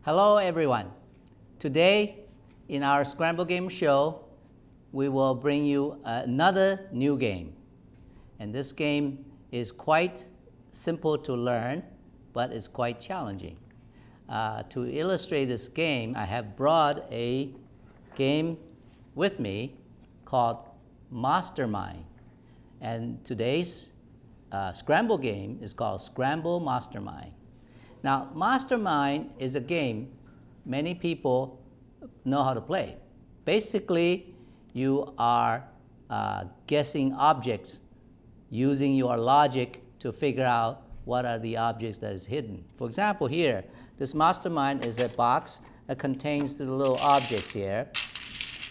Hello everyone. Today in our Scramble game show, we will bring you another new game. And this game is quite simple to learn, but it's quite challenging. To illustrate this game, I have brought a game with me called Mastermind. And today's Scramble game is called Scramble Mastermind. Now, Mastermind is a game many people know how to play. Basically, you are guessing objects using your logic to figure out what are the objects that is hidden. For example, here, this Mastermind is a box that contains the little objects here.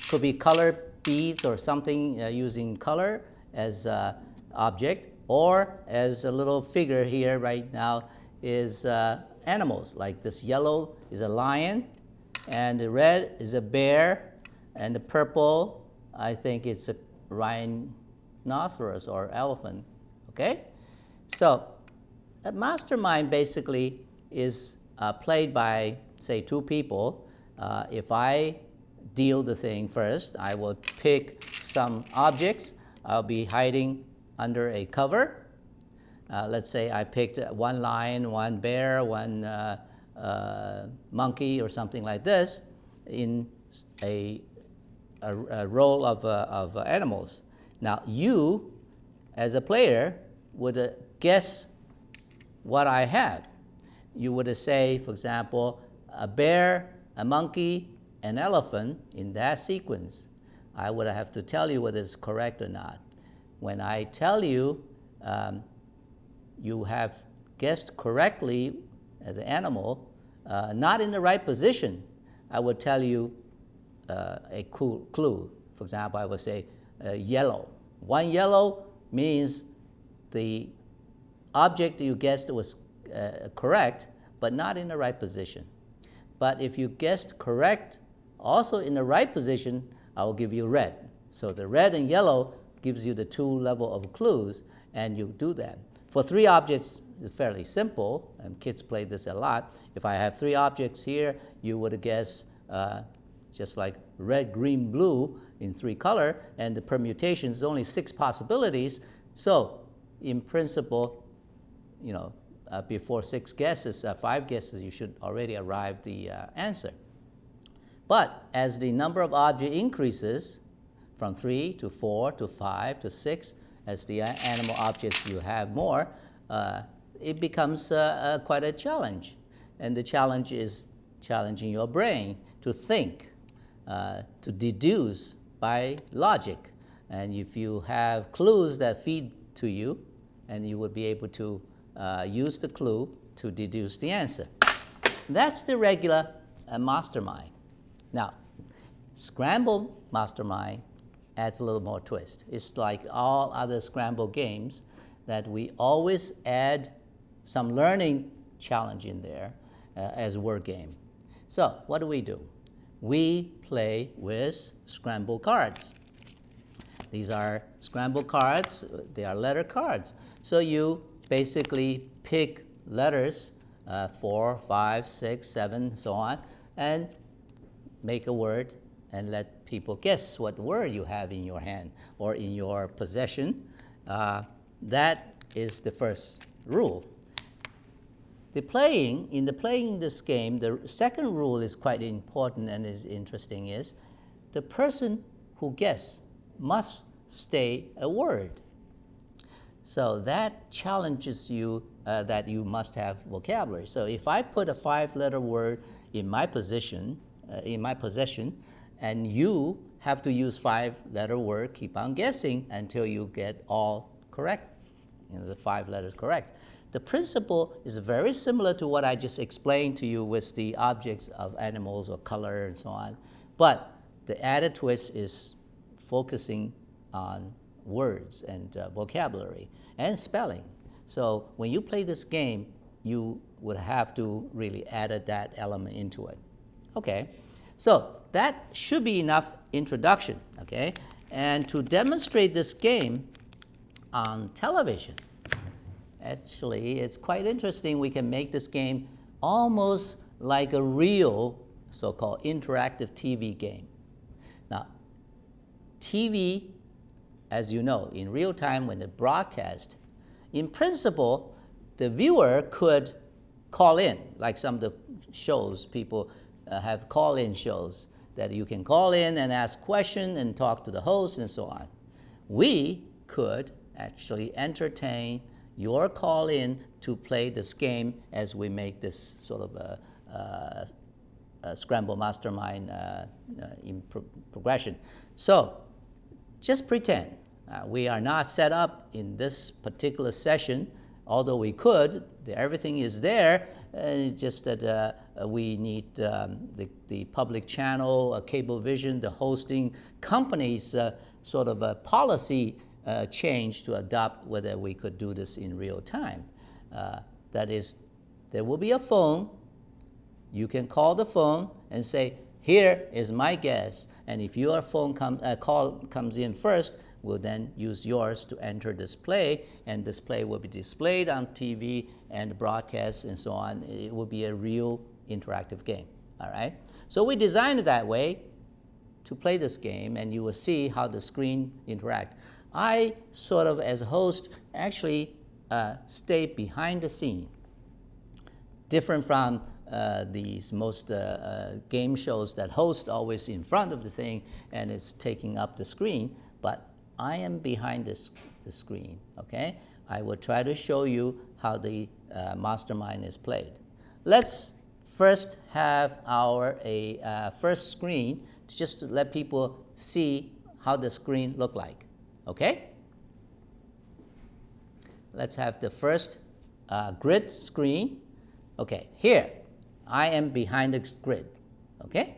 Could be color beads or something using color as object, or as a little figure here right now is animals, like this yellow is a lion, and the red is a bear, and the purple, I think it's a rhinoceros or elephant, okay? So, a Mastermind basically is played by, say, two people. If I deal the thing first, I will pick some objects. I'll be hiding under a cover. Let's say I picked one lion, one bear, one monkey, or something like this in a row of animals. Now, you, as a player, would guess what I have. You would say, for example, a bear, a monkey, an elephant in that sequence. I would have to tell you whether it's correct or not. When I tell you, you have guessed correctly the animal, not in the right position, I would tell you a clue. For example, I would say yellow. One yellow means the object you guessed was correct, but not in the right position. But if you guessed correct, also in the right position, I will give you red. So the red and yellow gives you the two level of clues, and you do that. For three objects, it's fairly simple, and kids play this a lot. If I have three objects here, you would guess just like red, green, blue in three color, and the permutations is only 6 possibilities. So in principle, you know, before 6 guesses, 5 guesses, you should already arrive the answer. But as the number of objects increases from 3 to 4 to 5 to 6, as the animal objects you have more, it becomes quite a challenge. And the challenge is challenging your brain to think, to deduce by logic. And if you have clues that feed to you, and you would be able to use the clue to deduce the answer. That's the regular Mastermind. Now, Scramble Mastermind adds a little more twist. It's like all other Scramble games that we always add some learning challenge in there as a word game. So what do? We play with Scramble cards. These are Scramble cards. They are letter cards. So you basically pick letters, 4, 5, 6, 7, so on, and make a word and let people guess what word you have in your hand or in your possession. That is the first rule. In playing this game, the second rule is quite important and is interesting, is the person who guesses must say a word. So that challenges you that you must have vocabulary. So if I put a 5-letter word in my possession, and you have to use 5-letter word, keep on guessing until you get all correct, the 5 letters correct. The principle is very similar to what I just explained to you with the objects of animals or color and so on, but the added twist is focusing on words and vocabulary and spelling. So when you play this game, you would have to really add that element into it. Okay, so that should be enough introduction, okay? And to demonstrate this game on television, actually, it's quite interesting. We can make this game almost like a real so-called interactive TV game. Now, TV, as you know, in real time when it broadcasts, in principle, the viewer could call in, like some of the shows, people have call-in shows that you can call in and ask questions and talk to the host and so on. We could actually entertain your call-in to play this game as we make this sort of a Scrammble Mastermind in progression. So just pretend we are not set up in this particular session, although we could. Everything is there. It's just that we need the public channel, Cablevision, the hosting companies sort of a policy change to adopt whether we could do this in real time. That is, there will be a phone. You can call the phone and say, here is my guest, and if your phone call comes in first, we'll then use yours to enter display, and display will be displayed on TV and broadcast and so on. It will be a real interactive game, all right? So we designed it that way to play this game, and you will see how the screen interact. I sort of, as a host, actually stay behind the scene. Different from these most game shows that host always in front of the thing and it's taking up the screen, but I am behind the screen, okay? I will try to show you how the Mastermind is played. Let's first have our first screen just to let people see how the screen look like, okay? Let's have the first grid screen. Okay, here, I am behind the grid, okay?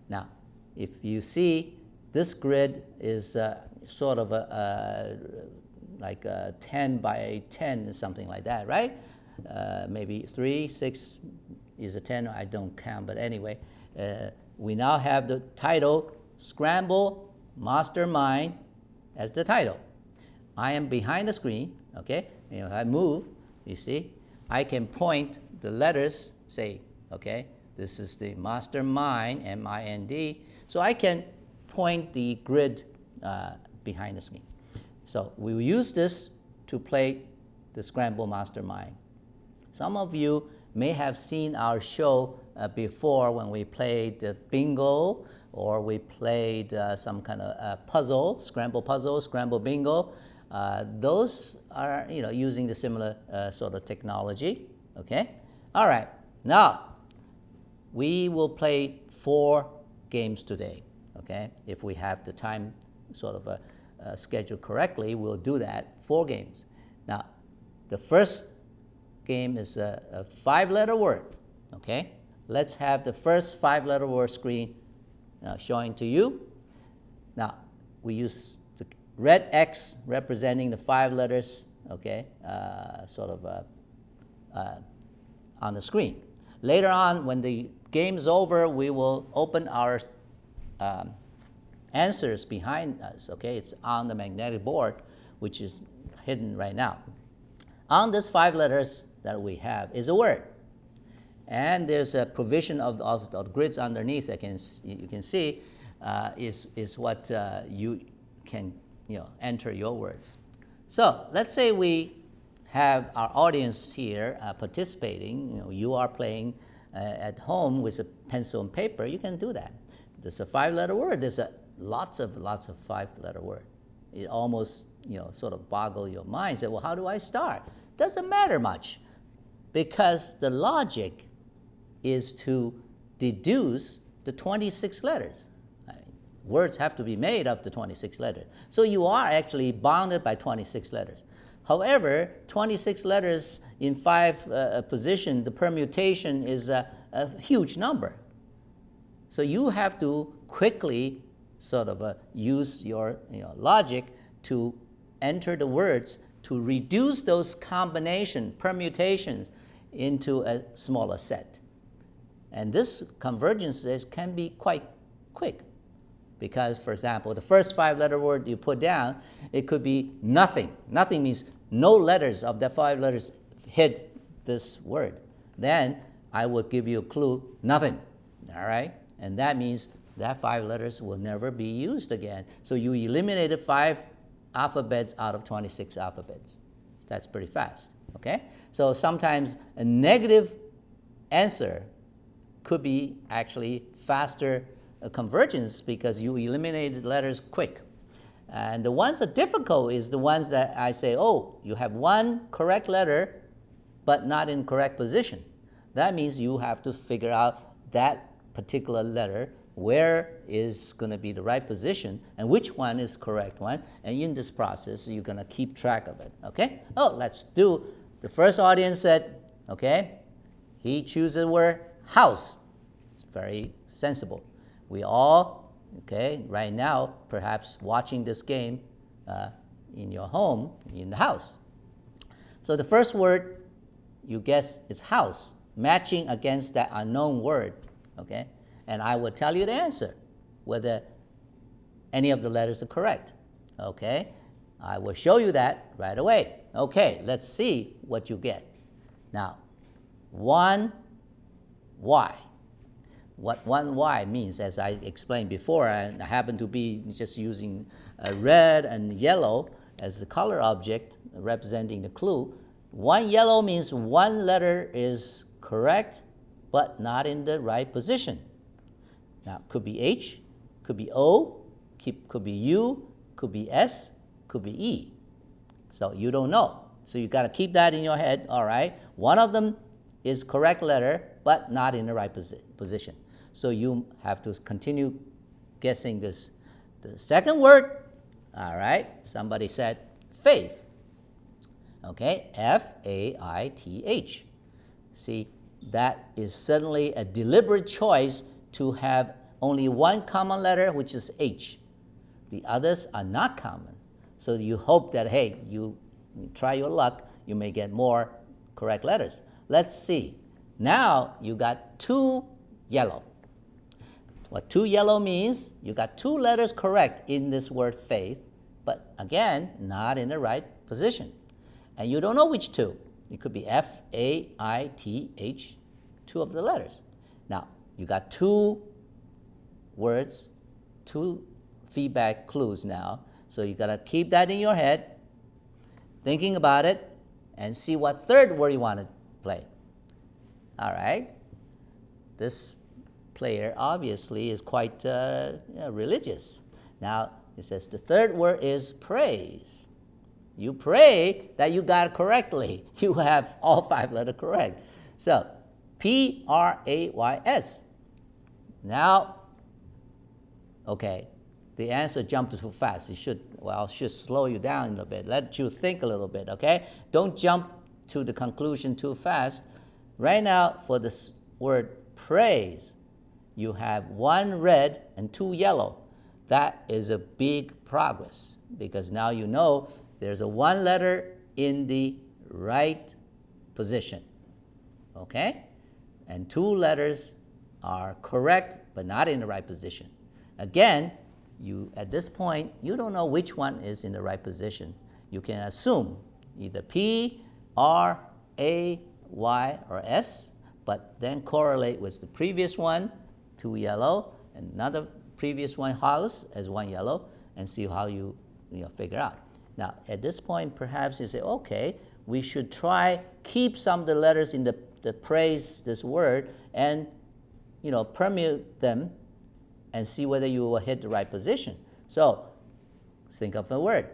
Now, if you see, this grid is sort of like a 10 by 10, something like that, right? Maybe 3, 6 is a 10, I don't count, but anyway. We now have the title, Scramble Mastermind, as the title. I am behind the screen, okay? If I move, you see, I can point the letters, say, okay, this is the Mastermind, M-I-N-D. So I can point the grid behind the screen. So we will use this to play the Scramble Mastermind. Some of you may have seen our show before when we played bingo, or we played some kind of puzzle, Scramble puzzle, Scramble bingo. Those are, using the similar sort of technology, okay? All right, now we will play 4 games today, okay? If we have the time sort of scheduled correctly, we'll do that, 4 games. Now, the first game is a 5-letter word, okay? Let's have the first 5-letter word screen showing to you. Now, we use the red X representing the 5 letters, okay, sort of on the screen. Later on, when the game's over, we will open our answers behind us, okay? It's on the magnetic board, which is hidden right now. On this 5 letters that we have is a word. And there's a provision of the grids underneath that you can see is what you can enter your words. So let's say we have our audience here participating. You are playing at home with a pencil and paper. You can do that. There's a 5-letter word. There's lots of 5-letter word. It almost sort of boggle your mind. Say, well, how do I start? Doesn't matter much, because the logic is to deduce the 26 letters. Words have to be made of the 26 letters. So you are actually bounded by 26 letters. However, 26 letters in 5 position, the permutation is a huge number. So you have to quickly sort of use your logic to enter the words to reduce those permutations into a smaller set. And this convergence can be quite quick, because, for example, the first 5-letter word you put down, it could be nothing. Nothing means no letters of the 5 letters hit this word. Then I would give you a clue, nothing, all right? And that means that 5 letters will never be used again. So you eliminated 5 alphabets out of 26 alphabets. That's pretty fast, okay? So sometimes a negative answer could be actually faster convergence because you eliminated letters quick. And the ones that are difficult is the ones that I say, oh, you have one correct letter, but not in correct position. That means you have to figure out that particular letter, where is going to be the right position, and which one is correct one. And in this process, you're going to keep track of it, okay? Oh, let's do, the first audience said, okay, he chooses the word house. It's very sensible. We all, okay, right now, perhaps watching this game in your home, in the house. So the first word, you guess it's house, matching against that unknown word, okay? And I will tell you the answer, whether any of the letters are correct, okay? I will show you that right away. Okay, let's see what you get. Now, 1Y. What 1Y means, as I explained before, and I happen to be just using red and yellow as the color object representing the clue. 1 yellow means 1 letter is correct, but not in the right position. Now, could be H, could be O, could be U, could be S, could be E. So you don't know. So you got to keep that in your head, all right? One of them is correct letter, but not in the right position. So you have to continue guessing this. The second word, all right, somebody said faith. Okay, F-A-I-T-H. See, that is certainly a deliberate choice to have only one common letter, which is H. The others are not common. So you hope that, hey, you try your luck, you may get more correct letters. Let's see. Now you got 2 yellow. What 2 yellow means, you got 2 letters correct in this word faith, but again, not in the right position. And you don't know which 2. It could be F-A-I-T-H, 2 of the letters. Now, you got 2 words, 2 feedback clues now. So you got to keep that in your head, thinking about it, and see what third word you want to play. All right? This player obviously is quite religious. Now, it says the third word is praise. You pray that you got it correctly. You have all 5 letters correct. So, P-R-A-Y-S. Now, okay, the answer jumped too fast. It should slow you down a little bit, let you think a little bit, okay? Don't jump to the conclusion too fast. Right now, for this word praise, you have 1 red and 2 yellow. That is a big progress because now you know there's a 1 letter in the right position, okay? And 2 letters are correct but not in the right position. Again, at this point, you don't know which one is in the right position. You can assume either P, R, A, Y, or S, but then correlate with the previous one, 2 yellow, and another previous one, house, as 1 yellow, and see how you figure out. Now, at this point, perhaps you say, okay, we should try keep some of the letters in the praise, this word, and permute them and see whether you will hit the right position. So, think of the word.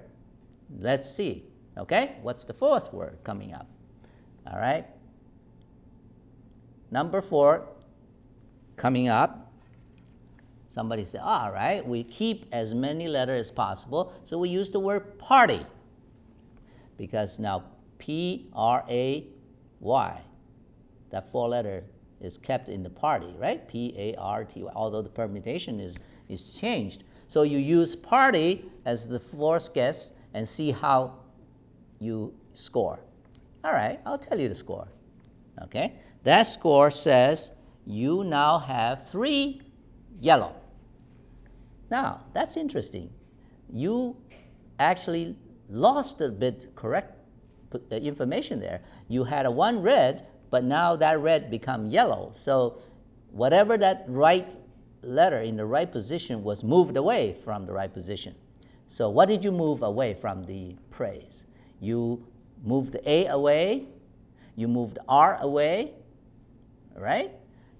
Let's see. Okay, what's the 4th word coming up? All right. Number 4 coming up. Somebody said, all right, we keep as many letters as possible, so we use the word party. Because now P-R-A-Y, that 4 letter is kept in the party, right? P-A-R-T-Y, although the permutation is changed. So you use party as the 4th guess and see how you score. All right, I'll tell you the score. Okay, that score says you now have 3 yellow. Now, that's interesting. You actually lost a bit correct information there. You had a 1 red, but now that red become yellow. So whatever that right letter in the right position was moved away from the right position. So what did you move away from the praise? You moved the A away, you moved R away, right?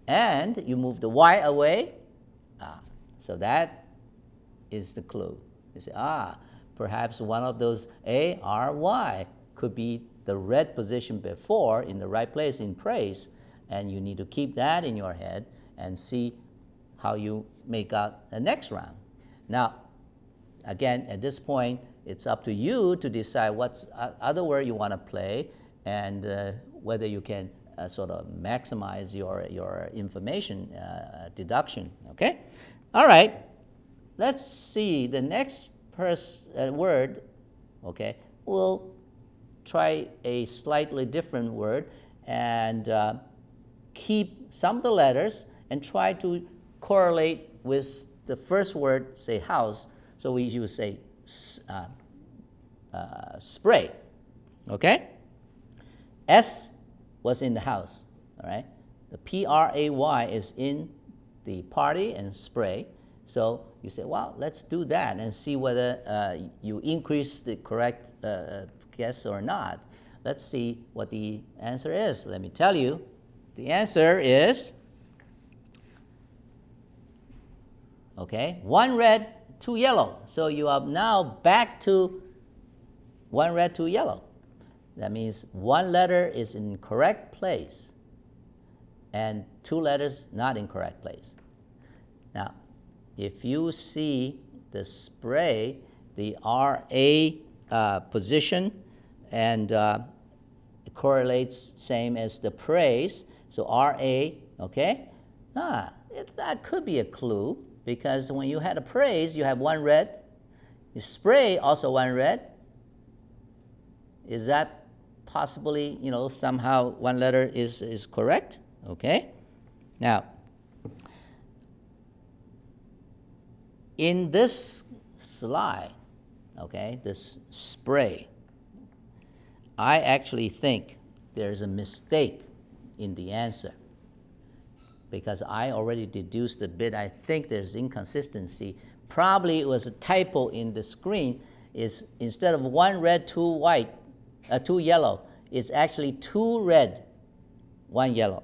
And you moved the Y away. So that is the clue. You say, perhaps one of those A, R, Y could be the red position before in the right place in praise, and you need to keep that in your head and see how you make out the next round. Now, again, at this point, it's up to you to decide what other word you want to play and whether you can sort of maximize your information deduction, okay? All right, let's see the next word, okay? We'll try a slightly different word and keep some of the letters and try to correlate with the first word, say house. So we use say spray, okay? S was in the house, all right? The P-R-A-Y is in the party and spray. So you say, well, let's do that and see whether you increase the correct guess or not. Let's see what the answer is. Let me tell you. The answer is, okay, 1 red, 2 yellow. So you are now back to 1 red, 2 yellow. That means 1 letter is in correct place and 2 letters not in correct place. Now, if you see the spray, the RA position, and it correlates same as the praise, so RA, okay? That could be a clue, because when you had a praise, you have 1 red. You spray, also 1 red. Is that possibly, somehow 1 letter is correct? Okay? Now, in this slide, okay, this spray, I actually think there's a mistake in the answer, because I already deduced a bit. I think there's inconsistency. Probably it was a typo in the screen. Is instead of 1 red, 2 yellow, it's actually 2 red, 1 yellow.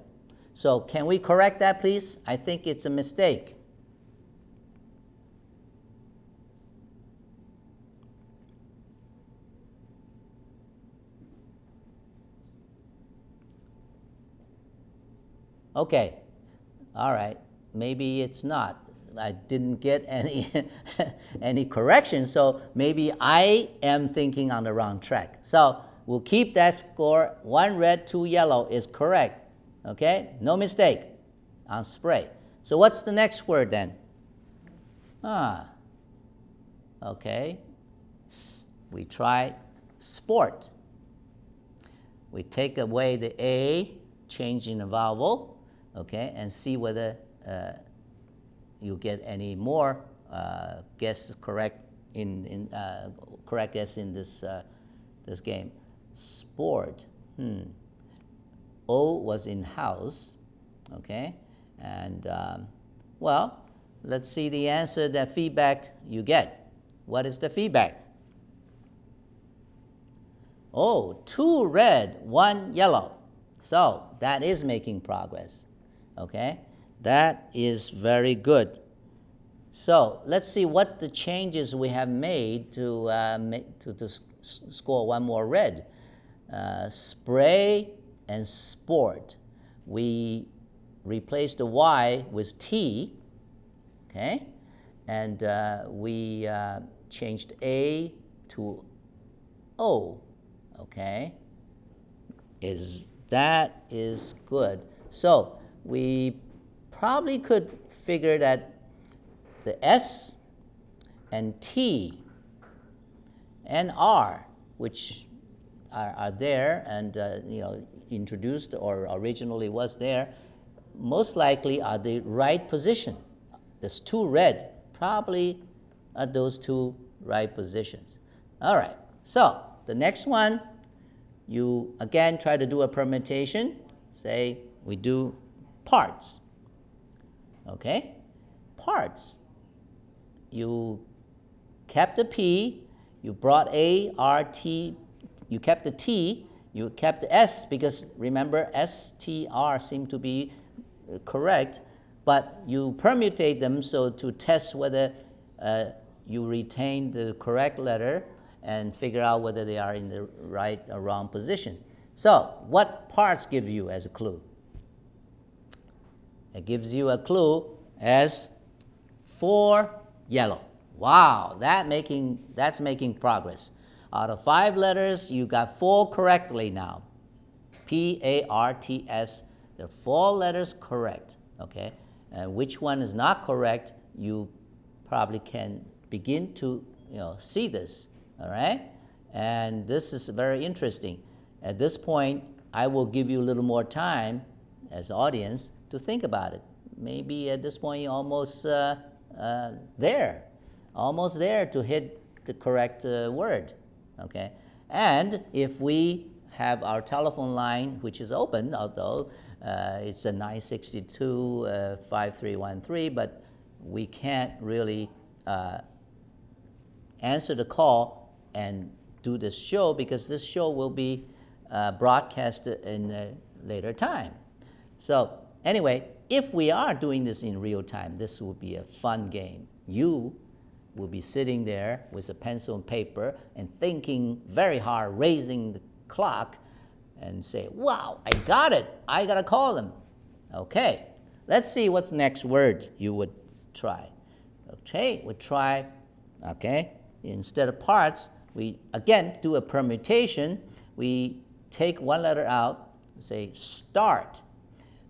So can we correct that, please? I think it's a mistake. Okay, all right, maybe it's not. I didn't get any any correction, so maybe I am thinking on the wrong track. So we'll keep that score. 1 red, 2 yellow is correct, okay? No mistake on spray. So what's the next word then? Okay, we try sport. We take away the A, changing the vowel, okay, and see whether you get any more guesses correct correct guess in this game. Sport. O was in house, okay, and well, let's see the answer, the feedback you get. What is the feedback? Oh, 2 red, 1 yellow. So that is making progress. Okay, that is very good. So let's see what the changes we have made to score 1 more red. Spray and sport. We replaced the Y with T, okay, and we changed A to O, okay. That is good. So we probably could figure that the S and T and R, which are there and introduced or originally was there, most likely are the right position. There's 2 red, probably are those 2 right positions. All right, so the next one, you again try to do a permutation. say we do parts. Okay? Parts. You kept the P, you brought A, R, T, you kept the T, you kept the S, because remember S, T, R seem to be correct, but you permutate them so to test whether you retain the correct letter and figure out whether they are in the right or wrong position. So what parts give you as a clue? It gives you a clue as 4 yellow. Wow, that's making progress. Out of 5 letters, you got 4 correctly now. P-A-R-T-S, there are 4 letters correct, okay? And which one is not correct, you probably can begin to see this, all right? And this is very interesting. At this point, I will give you a little more time as the audience to think about it. Maybe at this point you're almost there to hit the correct word, okay? And if we have our telephone line, which is open, although it's a 962-5313, but we can't really answer the call and do this show because this show will be broadcasted in a later time. So anyway, if we are doing this in real time, this will be a fun game. You will be sitting there with a pencil and paper and thinking very hard, raising the clock and say, wow, I got it. I got to call them. Okay, let's see what's next word you would try. Okay, we try, okay, instead of parts, we again do a permutation. We take one letter out, say start.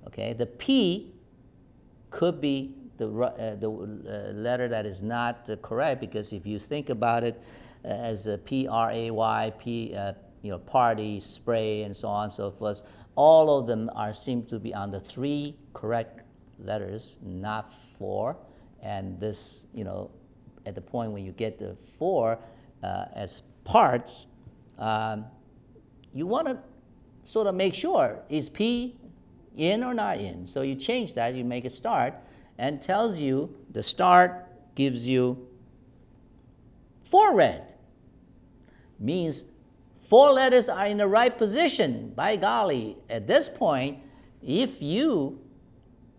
Okay, the P could be the letter that is not correct, because if you think about it as a P-R-A-Y, party, spray, and so on and so forth, all of them seem to be on the 3 correct letters, not 4. And this, at the point when you get the 4 as parts, you want to sort of make sure, is P in or not in? So you change that, you make a start, and tells you, the start gives you 4 red. Means 4 letters are in the right position. By golly, at this point, if you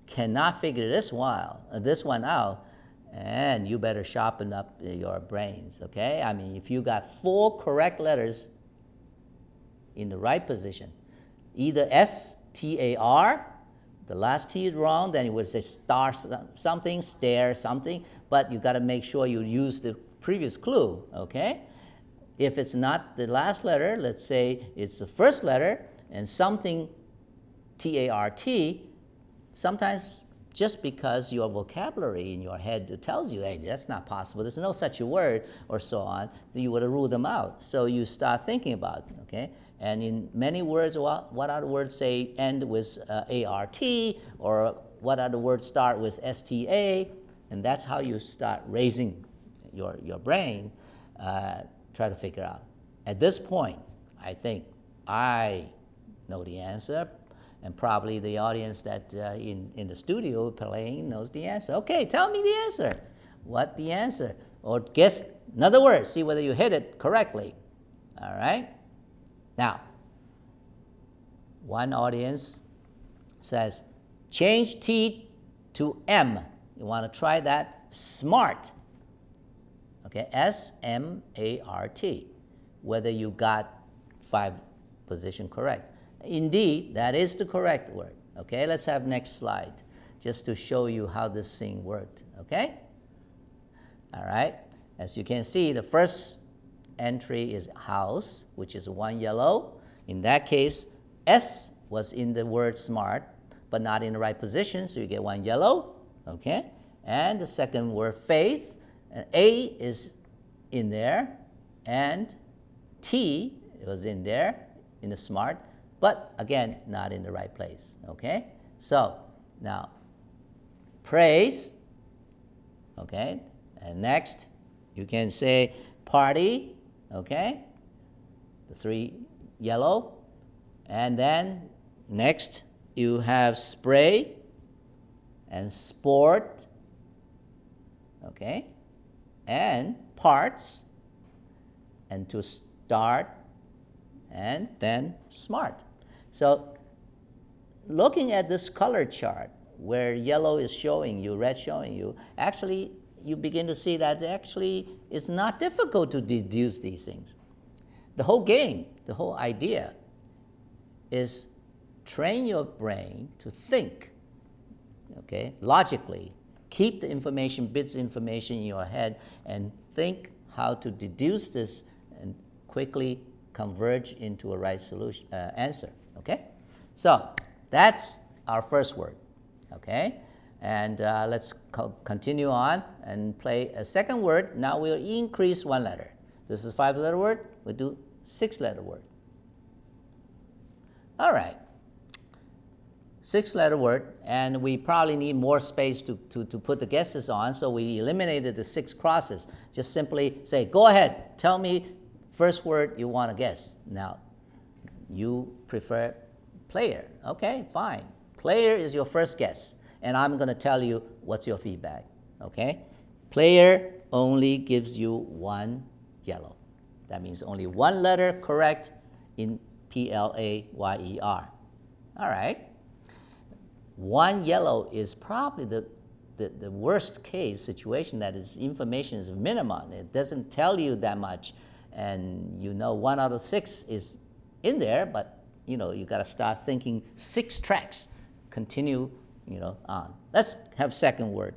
cannot figure this one out, and you better sharpen up your brains, okay? I mean, if you got 4 correct letters in the right position, either S-T-A-R, the last T is wrong, then you would say star something, stare something, but you got to make sure you use the previous clue, okay? If it's not the last letter, let's say it's the first letter, and something T-A-R-T, sometimes just because your vocabulary in your head tells you, hey, that's not possible, there's no such a word, or so on, then you would have ruled them out. So you start thinking about it, okay? And in many words, what other words say end with A-R-T, or what other words start with S-T-A, and that's how you start raising your brain, try to figure out. At this point, I think I know the answer, and probably the audience that in the studio playing knows the answer. Okay, tell me the answer. What the answer? Or guess another word, see whether you hit it correctly. All right? Now, one audience says, change T to M. You want to try that? Smart. Okay, S-M-A-R-T. Whether you got 5 position correct. Indeed, that is the correct word. Okay, let's have next slide, just to show you how this thing worked. Okay? All right, as you can see, the first entry is house, which is 1 yellow. In that case, S was in the word smart, but not in the right position, so you get 1 yellow, okay? And the second word, faith, and A is in there, and T was in there, in the smart, but again, not in the right place, okay? So, now, praise, okay? And next, you can say party, okay? The 3 yellow. And then next, you have spray and sport, okay, and parts, and to start, and then smart. So looking at this color chart where yellow is showing you, red showing you, actually you begin to see that actually it's not difficult to deduce these things. The whole game, the whole idea is train your brain to think, okay, logically. Keep the information, bits of information in your head, and think how to deduce this and quickly converge into a right solution answer, okay? So that's our first word, okay? And let's continue on and play a second word. Now we'll increase one letter. This is a 5-letter word. We'll do 6-letter word. All right. 6-letter word, and we probably need more space to put the guesses on, so we eliminated the 6 crosses. Just simply say, go ahead, tell me first word you want to guess. Now, you prefer player. Okay, fine. Player is your first guess, and I'm going to tell you what's your feedback. Okay? Player only gives you 1 yellow. That means only 1 letter correct in P-L-A-Y-E-R. All right. 1 yellow is probably the worst case situation, that is information is minimum. It doesn't tell you that much, and you know 1 out of 6 is in there, but you know you got to start thinking 6 tracks. Continue, you know, on. Let's have second word.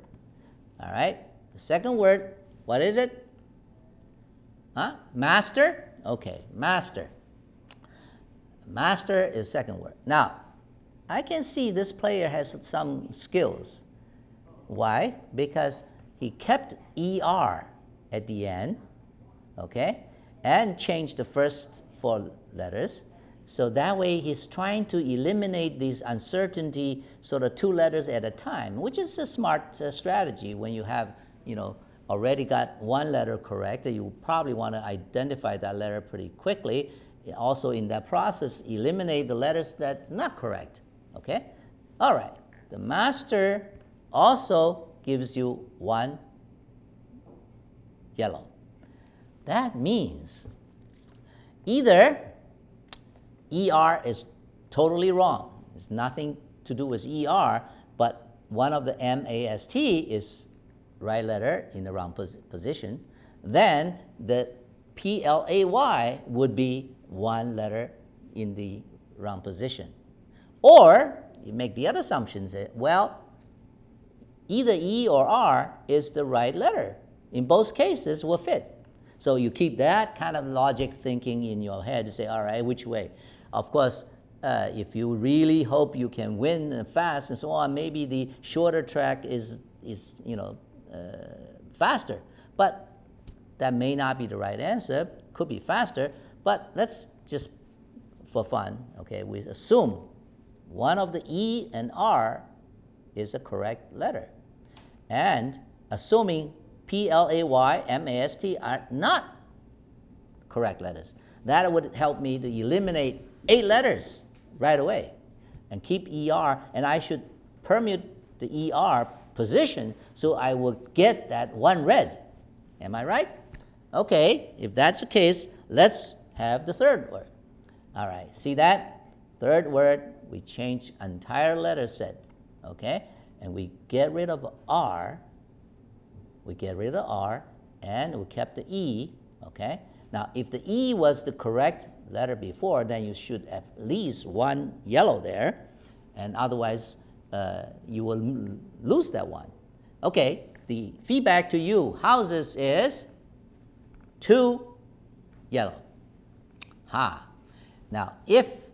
All right. The second word, what is it? Huh? Master? Okay, master. Master is second word. Now, I can see this player has some skills. Why? Because he kept ER at the end, okay, and changed the first 4 letters. So that way he's trying to eliminate these uncertainty, sort of 2 letters at a time, which is a smart strategy when you have, you know, already got 1 letter correct. You probably want to identify that letter pretty quickly. Also in that process, eliminate the letters that's not correct. Okay? All right. The master also gives you 1 yellow. That means either ER is totally wrong. It's nothing to do with ER, but one of the MAST is right letter in the wrong position. Then the PLAY would be 1 letter in the wrong position. Or you make the other assumption, say, well, either E or R is the right letter. In both cases will fit. So you keep that kind of logic thinking in your head to say, all right, which way? Of course, if you really hope you can win fast and so on, maybe the shorter track is you know, faster. But that may not be the right answer. Could be faster. But let's just, for fun, okay, we assume one of the E and R is a correct letter. And assuming PLAY, MAST are not correct letters, that would help me to eliminate 8 letters right away and keep ER, and I should permute the ER position so I will get that 1 red. Am I right? Okay, if that's the case, let's have the third word. All right, see that? Third word, we change entire letter set, okay? And we get rid of R, and we kept the E, okay? Now, if the E was the correct letter before, then you should at least 1 yellow there, and otherwise you will lose that 1. Okay, the feedback to you, houses is 2 yellow. Ha. Now, if